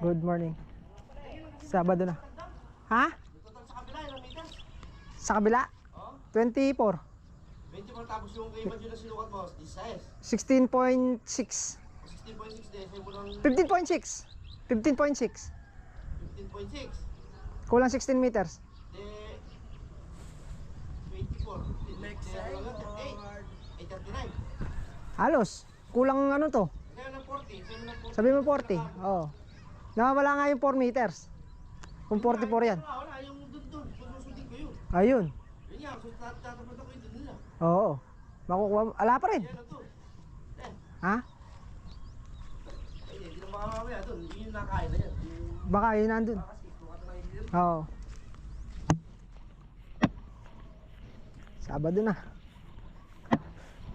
Good morning. Sabado na. Ha? Sa kabila, ilang meters? Sa kabila? Oo. 24. 24 tapos yung kay Madyo na sinukat mo, 16. 16.6. 16.6 din, sa'yo mo lang 15.6. 15.6. 15.6. Kulang 16 meters. De 24. Next side. 839. Halos. Kulang ano to? Sa'yo ng 40. Sa'yo ng 40. Sabi mo 40. Oo. Nawawala nga yung 4 meters. Kung 44 yan. Wala, yung dun. Susundin ko yun. Ayun. Yun nga, so tatapad ako yun dun nila. Oo. Makukuha. Ala pa rin. Yan na to. Ha? Ay, hindi na makamamaya dun. Hindi yun nakain na yan. Baka yun nandun. Kasi sukat na kayo yun. Oo. Sabado na.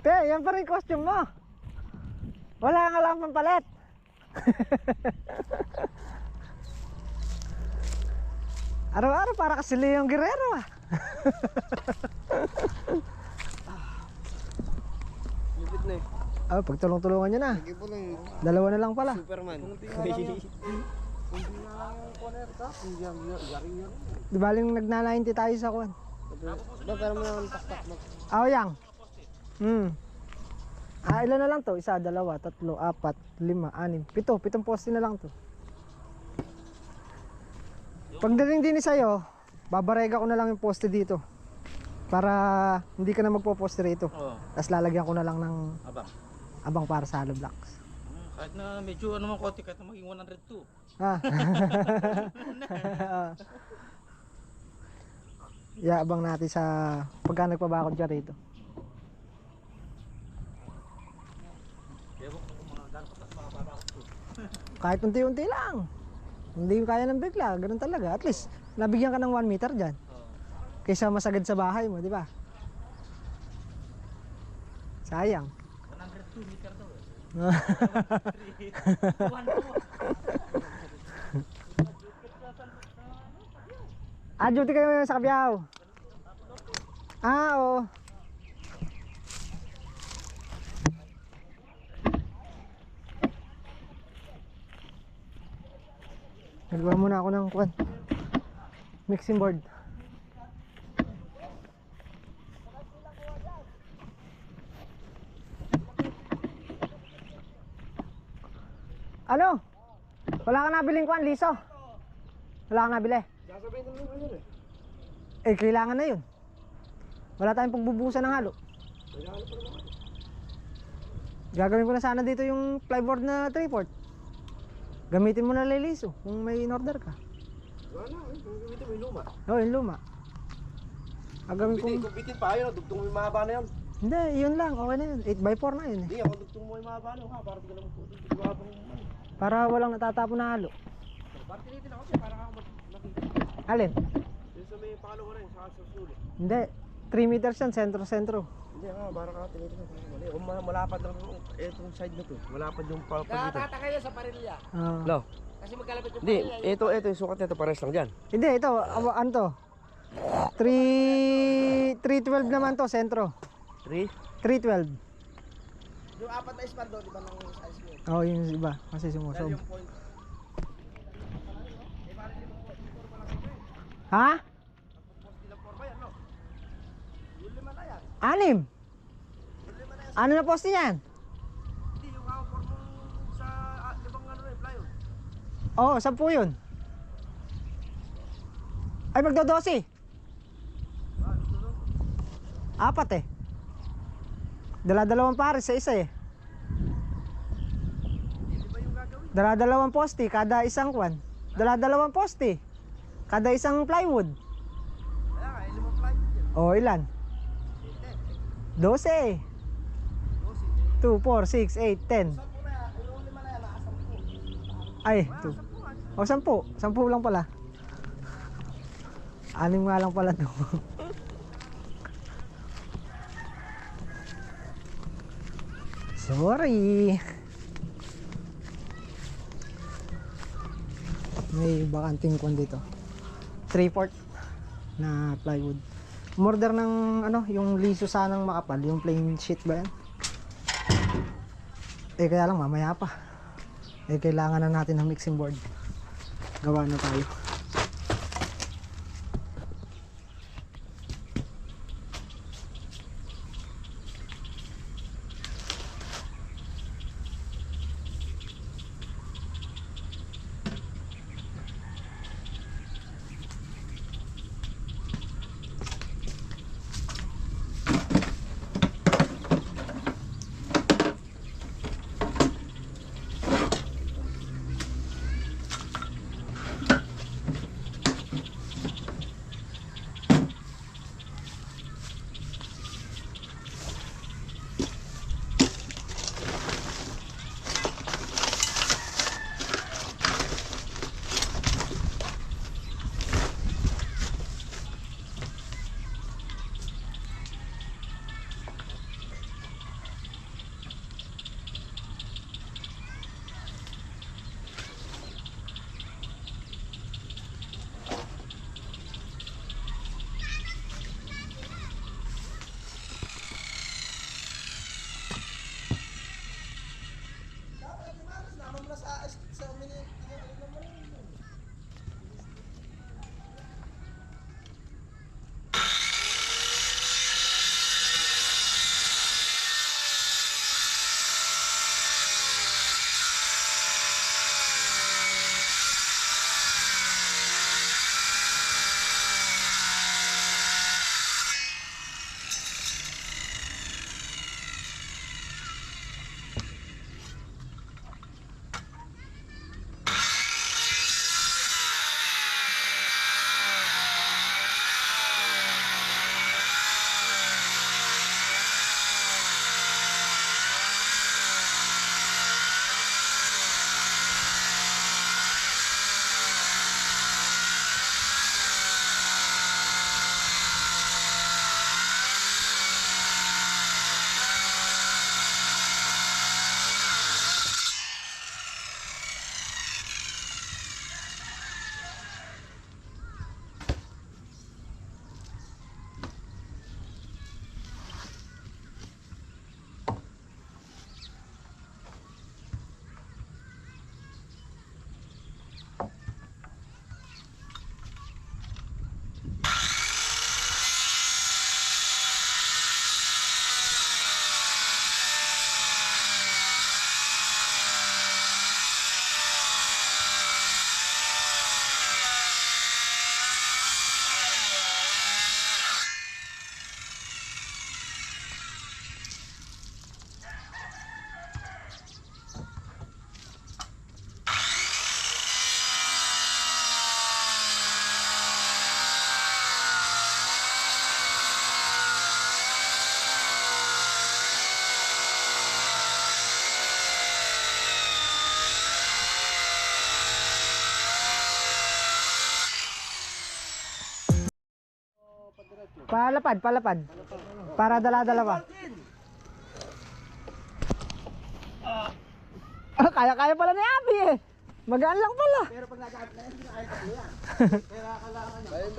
Pe, yan pa rin costume mo. Wala nga lang pampalit. Araw-araw para kasi Leong Guerrero ah. Lipit na eh. Oh, pagtulong-tulungan nyo na. Sige po lang. Dalawa na lang pala. Superman. Di baling nagnalainti tayo sa kuwan. Pero mo naman taktak mo. Yang. Ilan na lang to? 1, 2, 3, 4, 5, 6, 7. 7 poste na lang to. Pagdating din sa'yo, babarega ko na lang yung poste dito. Para hindi ka na magpo-poste rito. Tapos lalagyan ko na lang ng abang para sa hollow blocks. Kahit na medyo ano man konti, kahit na maging 102. Abang natin sa pagka nagpabakod ka rito. Kahit unti-unti lang. Hindi kaya ng bigla, ganun talaga. At least, nabigyan ka ng 1 meter dyan. Kaysa masagad sa bahay mo, di ba? Sayang. 102 meter daw eh. Duty kayo sa Kabyao. Oo. Nagawa muna ako ng kuwan. Mixing board. Ano? Wala ka nabiling kuwan, liso? Wala ka nabili? Sasabihin naman mo yun Eh, kailangan na yun. Wala tayong pagbubusan ng halo. Gagawin ko na sana dito yung plyboard na 3/4. Gamitin mo na liliso kung may in-order ka. Wala, gamitin mo yung luma. Oo, yung luma. Gagawin ko. Kung bitin pa yun, dugtong mo yung mahaba na yun. Hindi, yun lang. Okay na yun. 8x4 na yun eh. Hindi, ako dugtong mo yung mahaba na yun ha, para di ka naman po. Para walang natatapon na halo. Para tinitin ako siya, para ako makikita. Alin? Yung sa may pangalawa na yun, sa susunod. Hindi. 3 meters yan, sentro-sentro. Hindi nga, para ka tinitin ako. Kung malapad lang itong side na to, malapad yung pagitan. Nakataka yun sa parilya. No. Kasi magkalapit yung Hindi, parilya. ito yung sukat nito, pares lang dyan. Hindi, ito. Ano to? 312 naman to, sentro. 3? 312. Yung apat na espando, di ba nang size mo? Oo, yung iba. Kasi sumusob. Yung point. Ha? Post nilang 4 ba yan, no? Yung 5 na yan. 6. Ano na poste niyan? Hindi, yung ako mo sa ibang ano na, plywood. Oo, 10 yun. Ay, magdo-12. 4 eh. Dala-dalawang pares sa isa eh. Hindi ba yung gagawin? Dala-dalawang poste kada isang kwan. Dala-dalawang poste kada isang plywood. Kaya nga, 5 plywood yan. O, ilan? 12. 2, 4, 6, 8, 10. Ay, 2. O, 10. 10 lang pala. 6 nga lang pala to. Sorry. May bakanting kwan dito. 3/4 na plywood. Umorder ng ano, yung liso sanang makapal, yung plain sheet ba yan? Eh kaya lang mamaya pa. Eh kailangan na natin ng mixing board. gawa na tayo. Palapad, palapad. Para dala-dalawa. Kaya-kaya pala ni Abby eh. Magaan lang pala. Pero pag nag-aat na yan, hindi na kaya tatlo yan. Kaya kailangan niya. Ayun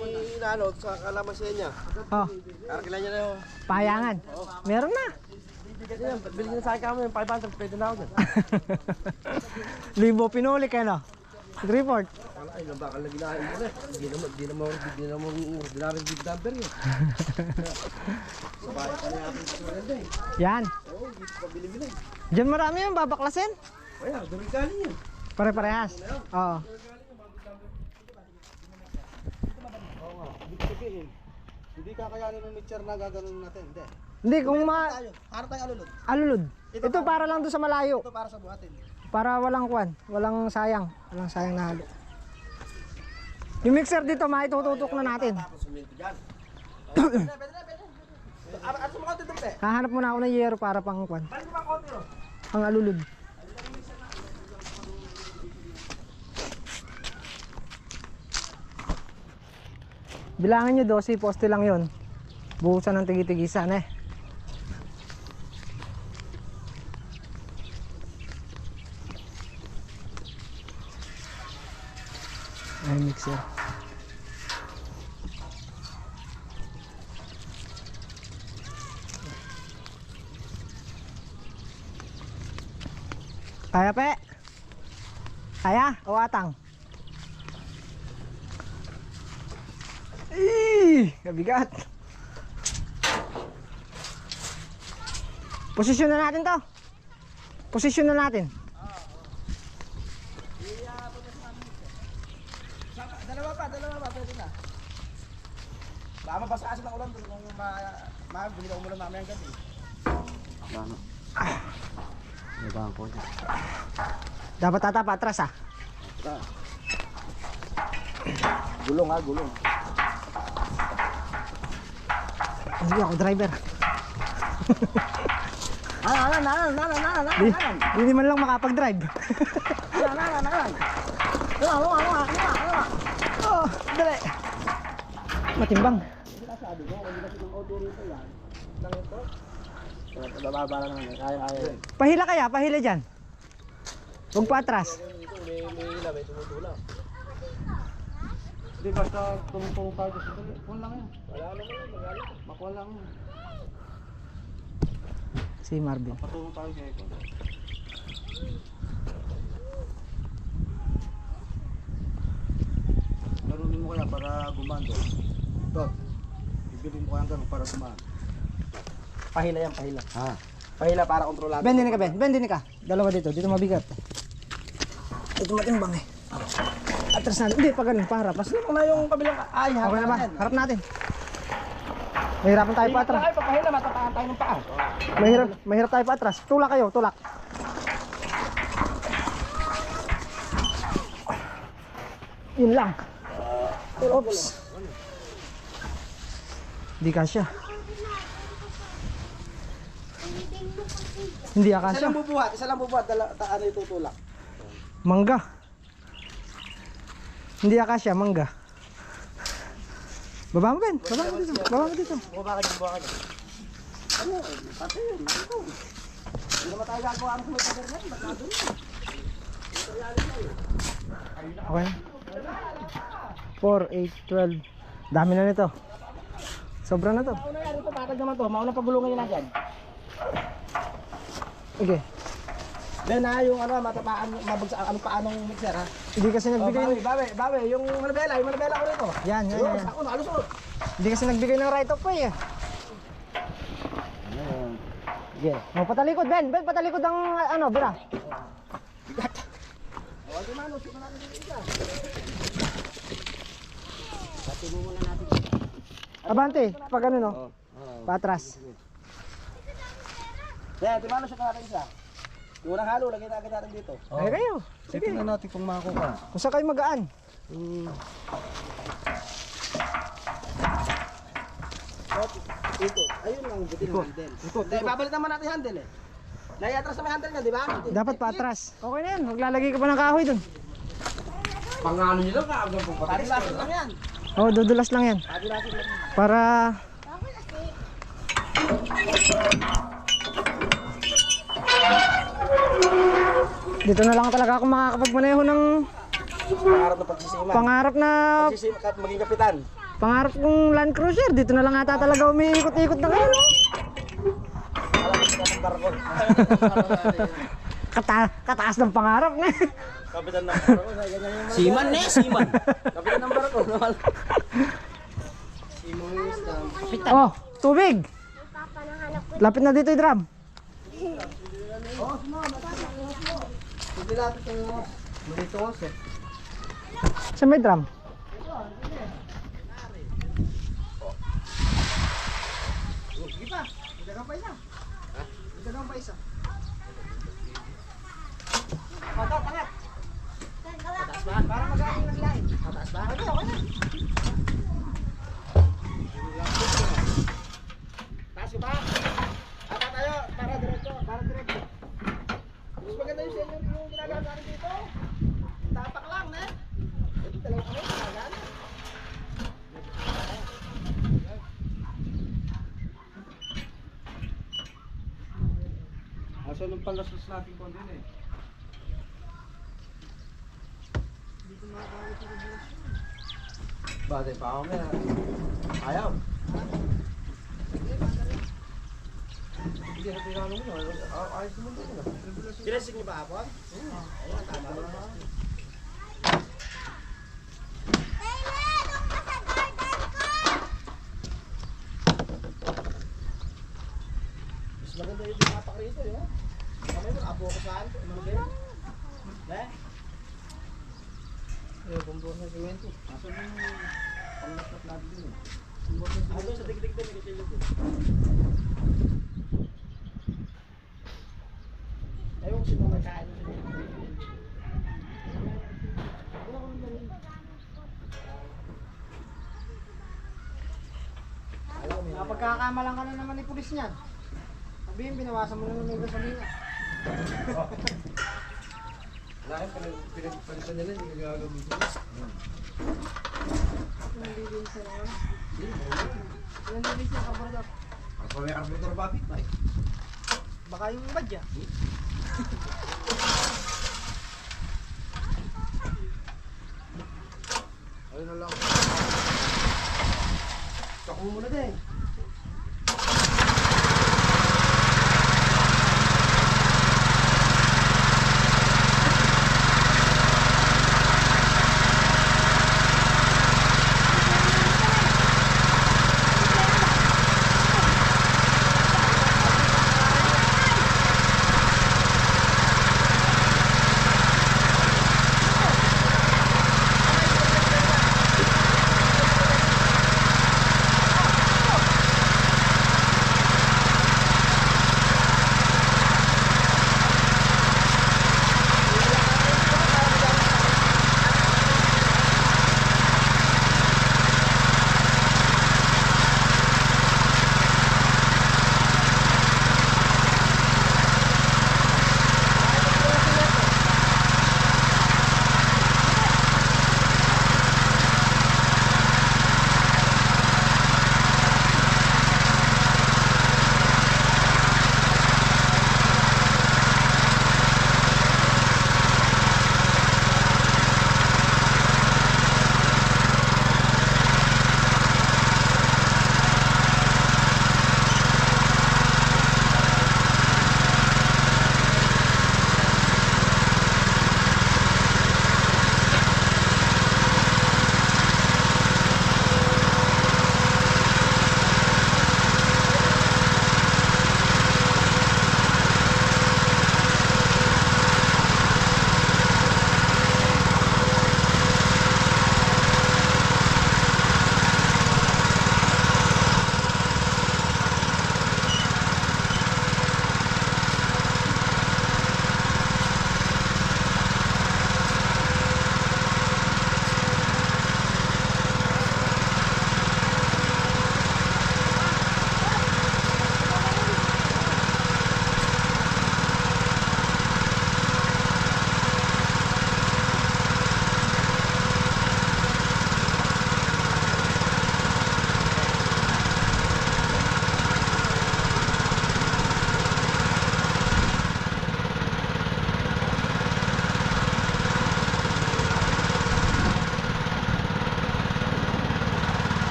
may inano sa kalamasya niya. Oh, Karkila niya na yun. payangan. Meron na. Bilhin na sa akin kamo yung 500, pwede na ako dyan. Libo pinuli kayo no? Report. Ay, nabakal na ginahin mo na. Hindi naman ordinary big number yun. Sabay ka na yung aking maganda eh. Yan. Oo, dito pa bili-bili. Diyan marami yung babaklasin. Kaya, doon galing yun. Pare-parehas. Oo. Hindi kakayanin ng mixer na gaganon natin. Hindi. Hindi, kung Tayo, harap tayo alulod. alulod. Ito para lang doon sa malayo. Ito para sa buhatin. Para walang kwan. Walang sayang. Walang sayang na halo. Yung mixer dito, maitututok na natin. Tapos suminto dyan. Pwede na. At sumakot ito, pe. Hahanap muna ako ng yero para pang kwan. Balik mo ang konti, oh. Ang alulod. Bilangin nyo 12, poste lang yon. Buhusan ng tigi-tigisan eh. Ay, mixer. Kaya pe? Kaya? O atang? Kabigat. Posisyon na natin to. Posisyon na natin. Dalawa pa, pwede na. Baka mabasa kasi ng ulan doon kung bigla umulan namin ang gabi. May bangko niya. Dapat tatapa atras ah. Gulong ha, gulong. Hindi ako driver. Nanan. Hindi man lang makapag-drive. Nanan. Oh, dali. Matimbang. Sabi ko, hindi kasi ng auto rito yan. Nang ito. Bababa lang naman, kaya. Pahila dyan. Huwag pa atras. May ilaw, may tumutulak. Hindi, basta tumutulong tayo sa dali. Kuha lang yan. Wala naman yan, magalit. Makuha lang yan. Si Marvin. Patulong tayo sa ito. Larunin mo kaya para gumando. Ito. Ibilin mo kaya ganun para gumando. Pahila yan, pahila. Ha? Pahila para kontrolado. Ben, din ka, Ben. Ben, din ka. Dalawa dito. Dito mabigat. Ito matimbang eh. Atras natin. Hindi, pa ganun. Paharap. Mas Kung na yung kabilang ay, okay na ba? Harap natin. Mahirapan tayo pa atras. Ay, papahila, matataan tayo ng paa. Mahirap tayo pa atras. Tulak kayo, tulak. Yun lang. Oops. Hindi kasya. Hindi Isa akasya. lang bubuhat, ano itutulak. Mangga. Hindi akasya, mangga. Baba mo, Ben. Baba mo dito. Baba mo dito. Buka ka dyan. Ano, pati yun, ito. Hindi naman tayo gagawa ng may pader na yun, magkado yun. Okay. 4, 8, 12. Dami na nito. Sobra na to. Mauna yan, ito patag naman to, mauna pagulungan nyo na dyan. Okay. Then yung ano, matapaan, mabagsak, ano paanong mixer ha? Hindi kasi nagbigay. Bawi, yung manabela ko rito. Yan. Ako, nakalusot. Hindi kasi nagbigay ng right of way eh. Yeah. Oh, patalikod, Ben. Ben, patalikod ang ano, bira. Okay, mano, sino natin dito isa? Abante, pag ano no? Patras. Yeah, timano siya natin isa. Yung unang halo, lagyan na agad natin dito. Ay kayo. Sige na natin kung makakuha. Kung saan kayo magaan. Ito, ayun lang, buti ng handle. Dahil babalik naman natin yung handle eh. Naiatras na may handle nga, di ba? Dapat patras. Okay na yan. Maglalagay ka pa ng kahoy dun. Pangano nyo lang kaagad po Padilasin lang yan. Oh, dudulas lang yan. Padilasin lang. Para dito na lang talaga ako makakapagmaneho ng Pangarap na pagsisiman. pangarap na Pagsisiman, maging kapitan. pangarap kong Land Cruiser. Dito na lang ata talaga umiikot-ikot na ngayon. No? Alam mo siya ng barko. Kataas ng pangarap na. Kapitan ng barko. Ganyan yung Siman na, siman. kapitan ng barko. Oh, tubig. Lapit na dito yung drum. Hindi natin ito. Dito kasi. Sa may drum. Dagang pa isa. Dagang pa isa. Patat, angat. Pataas ba? Para mag-aking naglain. Pataas ba? Okay, okay na. Taas ba? Ata tayo, para diretso, para diretso. Mas maganda yung senyo yung ginagawa natin dito. Tapak lang, ne? Ito talaga kami, ginagawa. Asa nung pangasas natin kung din eh. Bakit pa ako nga? Ayaw. Hindi na pinano mo. Ayos naman doon. Dinesig niyo ba hapon? Ayan, tama na. Yung bumbong sa simento. Asan yung panglapat natin din? Ano sa dikdik din, nagkachilyo din. Ayaw ko sino magkain. Napagkakamalan ka na naman ni pulis niyan. Sabihin, binawasan mo na naman yung gasolina. Wala yung pinagpalitan nila, hindi nagagamitin. Nandilinis na naman. Nandilinis na kabardak. Para may carburetor babit na eh. Baka yung badya. Ayun na lang. Tako mo muna din.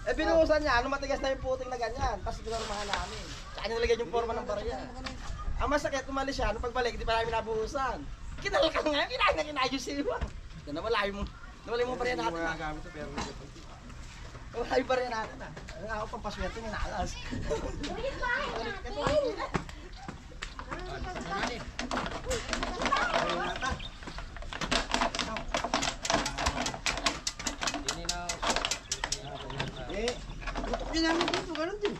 Eh binuhusan niya, ano matigas na yung puting na ganyan. Tapos pinarmahan namin. Saan niya nalagyan yung forma ng barya. Ang masakit, umalis siya. Nung pagbalik, hindi pa namin nabuhusan. Kinalakang nga, kinayos siya. Nawala yung barya natin. Magagamit ito pero Nawala yung barya natin ah. Ang ako pang paswerte, ninalas. Eh, tutok niya namin dito, ganun din.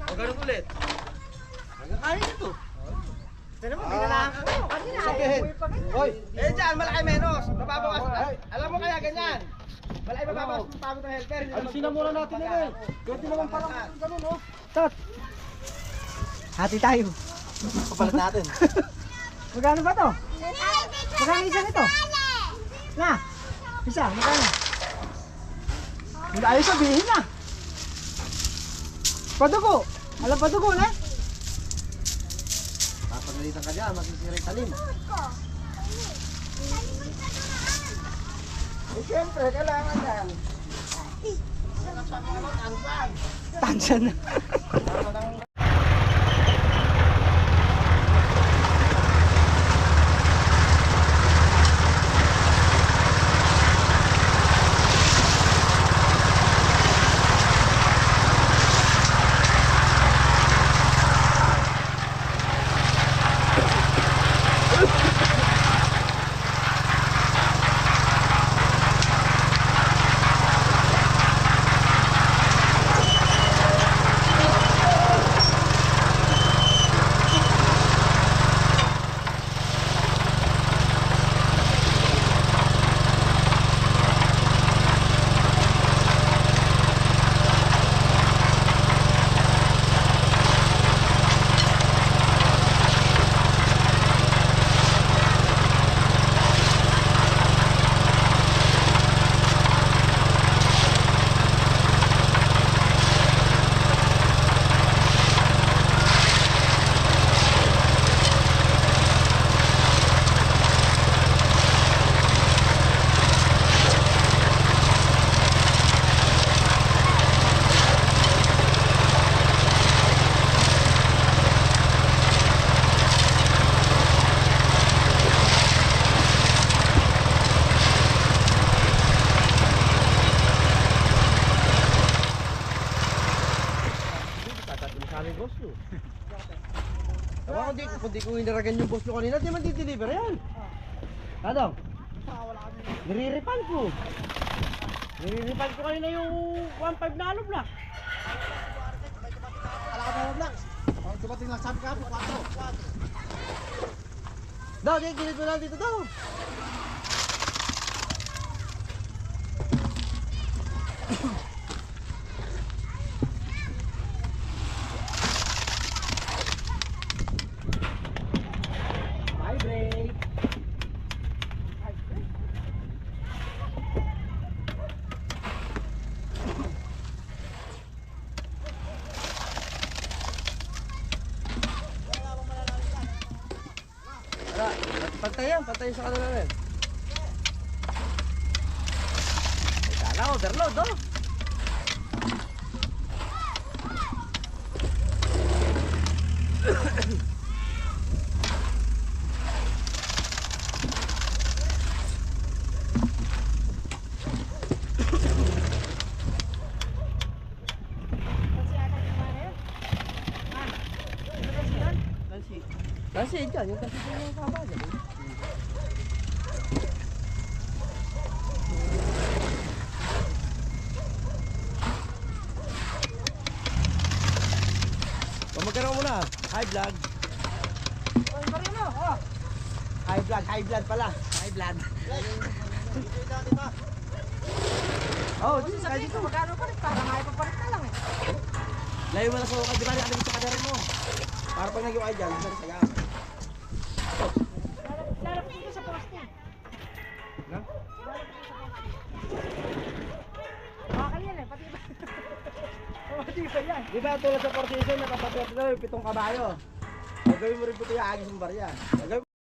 O ganun ulit. Hanggang kaya ito. Ito naman, binalahan ka ngayon. Kanina, ayaw mo yung pagkanya. Hoy, eh dyan, malaki menos. Mababawas. Alam mo kaya ganyan. Malaki mababawas ng pagod ng helper. alisin na muna natin yun eh. Pwede naman parang ganun oh. Tot. Hati tayo. Kapalit natin. Magkano ba to? Magkano isa nito? Na. Isa, magkano? Hindi ayaw sabihin na. Padugo. Alam padugo na? Papagalitan ka dyan, masisira yung talim. Eh siyempre, kailangan yan. Tansan na. Tama kung di ko iniragan yung boss nyo kanina, di man di-deliver yan. Tadong? Niriripan ko. Niriripan ko kanina yung 1.5 na alom na. Alakaw lang. Pag dumating lang sabi ka po, 4. Daw, di gilid mo lang dito daw. Vibrate. Wala, pantay sa kanila rin. Ay, sana, overload, oh. Kasi dyan, yung kasi dyan yung kaba dyan. Magkano muna? High blood. Oy, Marino, oh. High blood pala. High blood. Oh, dito sa dito. Magkano pa rin? Para maipapalit na lang eh. Layo mo na sa ukay, di ba? Nakabit sa kadaran mo. Para pag nag-iway dyan, di ba sa gawin? Larap dito sa poste. Ha? Bakal yan eh, pati ba? Pati ba yan? Di ba tulad sa 4 season, nakapatid na yung 7 kabayo. Gagawin mo rin po ito yung agis ng barya. Gagawin